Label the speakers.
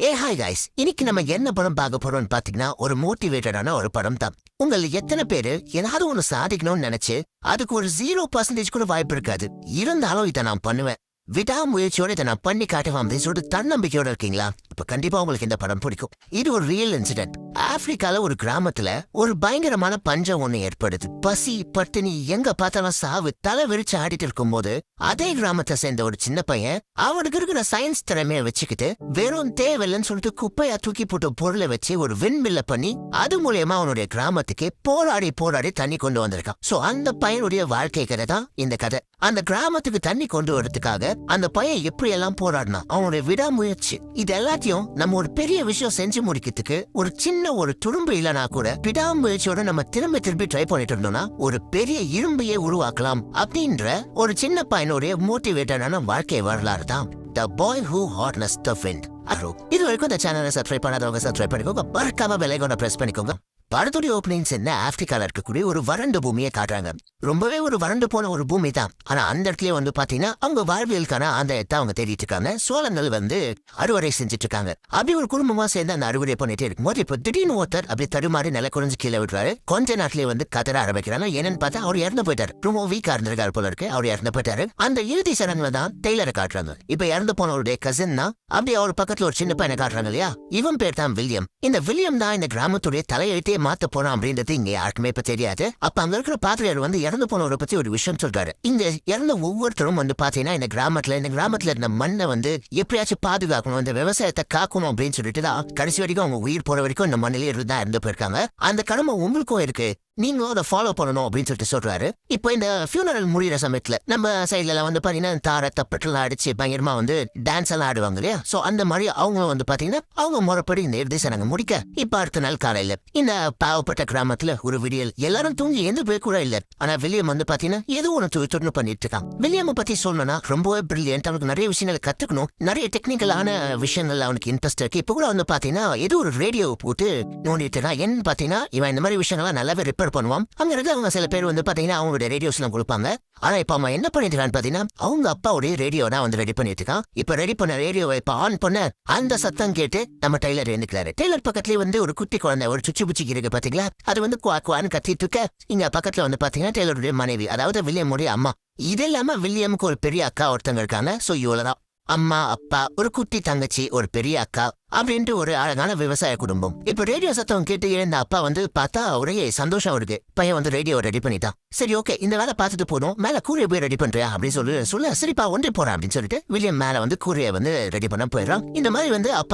Speaker 1: Hi guys, இன்னைக்கு நம்ம என்ன படம் பார்க்க போறோம்னு பாத்தீங்கன்னா ஒரு மோட்டிவேட்டடான ஒரு படம் தான். உங்களை எத்தனை பேரு ஏதாவது ஒண்ணு சாதிக்கணும்னு நினைச்சு அதுக்கு ஒரு 0% கூட வாய்ப்பு இருக்காது. இருந்தாலும் இதை நான் பண்ணுவேன், விடாமுயற்சியோட இதை நான் பண்ணி காட்டுவேன் அப்படின்னு சொல்லிட்டு தன்னம்பிக்கையோட இருக்கீங்களா? இப்ப கண்டிப்பா உங்களுக்கு இந்த படம் பிடிக்கும். இது ஒரு ரியல் இன்சிடென்ட். ஆப்பிரிக்கால ஒரு கிராமத்துல ஒரு பயங்கரமான பஞ்சம் ஒண்ணு ஏற்படுது. பசி பட்டினி எங்க பார்த்தாலும் சாவு தலை விரிச்சு ஆடிட்டு இருக்கும் போது அதே கிராமத்தை சேர்ந்த ஒரு சின்ன பையன் அவனுக்கு இருக்கிற சயின்ஸ் திறமைய வச்சுக்கிட்டு வெறும் தேவையில்லைன்னு சொல்லிட்டு குப்பையா தூக்கி போட்டு பொருளை வச்சு ஒரு விண்மில்ல பண்ணி அது மூலியமா அவனுடைய கிராமத்துக்கு போராடி போராடி தண்ணி கொண்டு வந்திருக்கான். சோ அந்த பையனுடைய வாழ்க்கை கதை தான் இந்த கதை. அந்த கிராமத்துக்கு தண்ணி கொண்டு வரதுக்காக அந்த பையன் எப்படி எல்லாம் போராடினா, அவனுடைய விடாமுயற்சி, இது எல்லாத்தையும் நம்ம ஒரு பெரிய விஷயம் செஞ்சு முடிக்கிறதுக்கு ஒரு சின்ன ஒரு துரும்பு இல்லனா கூட விடாமுயற்சியோட நம்ம திரும்பி ட்ரை பண்ணிட்டு இருந்தோம்னா ஒரு பெரிய இரும்பையே உருவாக்கலாம் அப்படின்ற ஒரு சின்ன பையனுடைய மோட்டிவேட்டடான வாழ்க்கை வரலாறு தான் The Boy Who Harnessed the Wind. இது வரைக்கும் இந்த சேனலை சப்ஸ்கிரைப் பண்ணாதவங்க சப்ஸ்கிரைப் பண்ணிக்கோங்க, மறக்காம பெல் ஐகானை பிரஸ் பண்ணிக்கோங்க. படத்துடைய ஓப்பனிங்ஸ் என்ன ஆப்பிரிக்கால இருக்கக்கூடிய ஒரு வறண்ட பூமியை காட்டுறாங்க. ரொம்பவே ஒரு வறண்டு போன ஒரு பூமி தான். ஆனா அந்த இடத்துல பாத்தீங்கன்னா அவங்க வாழ்வியலுக்கான ஆதாயத்தை அவங்க தேடிட்டு இருக்காங்க. சோளங்கள் அறுவடை செஞ்சுட்டு இருக்காங்க. அப்படி ஒரு குடும்பமா சேர்ந்து அந்த அறுவடை பண்ணிட்டே இருக்கும்போது இப்ப திடீர்னு ஒருத்தர் அப்படி தடுமாறி நில குறைஞ்சு கீழே விடுறாரு. கொஞ்ச நாட்டிலேயே கதற ஆரம்பிக்கிறாங்க. என்னன்னு பார்த்தா அவர் இறந்து போயிட்டாரு. ரொம்ப வீக்கா இருந்திருக்காரு போல இருக்கு. அவர் இறந்து போயிட்டாரு. அந்த இறுதி சடங்குல தான் டெய்லரை காட்டுறாங்க. இப்ப இறந்து போனவருடைய கசின் தான் அப்படி அவர் பக்கத்துல ஒரு சின்ன பையனை காட்டுறாங்க இல்லையா? இவன் பேர் தான் வில்லியம். இந்த வில்லியம் தான் இந்த கிராமத்துடைய தலையெழுத்தே மாத்த போறான் அப்படின்றது இங்க யாருக்குமே இப்ப தெரியாது. அப்ப அங்க இருக்கிற பாத்திரியார் இறந்து போனவரை பத்தி ஒரு விஷயம் சொல்றாரு. இங்க இறந்த ஒவ்வொருத்தரும் பாத்தீங்கன்னா இந்த கிராமத்துல இருந்த மண்ணை எப்படியாச்சும் பாதுகாக்கணும், இந்த விவசாயத்தை காக்கணும் அப்படின்னு சொல்லிட்டு தான் கடைசி வரைக்கும் அவங்க உயிர் போற வரைக்கும் இந்த மண்ணிலே இருந்தா இறந்து போயிருக்காங்க. அந்த கடமை உங்களுக்கும் இருக்கு, நீங்களும் அதை ஃபாலோ பண்ணணும் அப்படின்னு சொல்லிட்டு சொல்றாரு. இப்போ இந்த ஃபியூனரல் முடிகிற சமயத்துல நம்ம சைட்ல பாத்தீங்கன்னா தார தப்பட்டெல்லாம் அடிச்சு பயங்கரமா டான்ஸ் எல்லாம் ஆடுவாங்க இல்லையா? சோ அந்த மாதிரி அவங்க பாத்தீங்கன்னா அவங்க முறைப்படி இந்த இறுதி சடங்கு முடிக்க இப்ப அடுத்த நாள் காலையில இந்த பாவப்பட்ட கிராமத்துல ஒரு விடியல். எல்லாரும் தூங்கி எந்த பேர் கூட இல்ல. ஆனா வில்லியம் பாத்தீங்கன்னா ஏதோ ஒண்ணு துணி பண்ணிட்டு இருக்கான். வில்லியம் பத்தி சொல்லணும்னா ரொம்பவே பிரில்லியன்ட். அவனுக்கு நிறைய விஷயங்களை கத்துக்கணும், நிறைய டெக்னிக்கலான விஷயங்கள் அவனுக்கு இன்ட்ரெஸ்ட் இருக்கு. இப்ப கூட பாத்தீங்கன்னா ஏதோ ஒரு ரேடியோ போட்டு நோண்டிட்டு இருக்கான். என்ன பாத்தீங்கன்னா இவன் இந்த மாதிரி விஷயங்கள்லாம் நல்லாவே பண்ணுவான். அங்க இருந்து அவங்க சில பேர் பாத்தீங்கன்னா அவங்களுடைய ரேடியோஸ் எல்லாம் கொடுப்பாங்க. ஆனா இப்ப அவன் என்ன பண்ணிட்டு இருக்கான்னு பாத்தீங்கன்னா அவங்க அப்பாவுடைய ரேடியோ தான் ரெடி பண்ணிட்டு இருக்கான். இப்ப ரெடி பண்ண ரேடியோவை இப்ப ஆன் பண்ண அந்த சத்தம் கேட்டு நம்ம டெய்லர் எழுந்துக்கிறாரு. டெய்லர் பக்கத்துலயே ஒரு குட்டி குழந்தை ஒரு சுச்சி புச்சிக்கு இருக்கு பாத்தீங்களா? அது குவான்னு கத்திட்டு இருக்க. இங்க பக்கத்துல பாத்தீங்கன்னா டெய்லருடைய மனைவி, அதாவது வில்லியமுடைய அம்மா. இது இல்லாம வில்லியமுக்கு ஒரு பெரிய அக்கா ஒருத்தங்க இருக்காங்க. சோ இவ்வளவுதான் அம்மா அப்பா ஒரு குட்டி தங்கச்சி ஒரு பெரிய அக்கா அப்படின்ட்டு ஒரு அழகான விவசாய குடும்பம். இப்ப ரேடியோ சத்தம் கேட்டு எழுந்த அப்பா பார்த்தா ஒரே சந்தோஷம் இருக்கு. பையன் ரேடியோ ரெடி பண்ணிட்டான். சரி ஓகே, இந்த வேலை பார்த்துட்டு போதும், மேல கூரையை போய் ரெடி பண்றியா அப்படின்னு சொல்ல சரிப்பா ஒன்றே போறான் அப்படின்னு சொல்லிட்டு வில்லியம் மேல கூரையை ரெடி பண்ண போயிடறான். இந்த மாதிரி அப்பா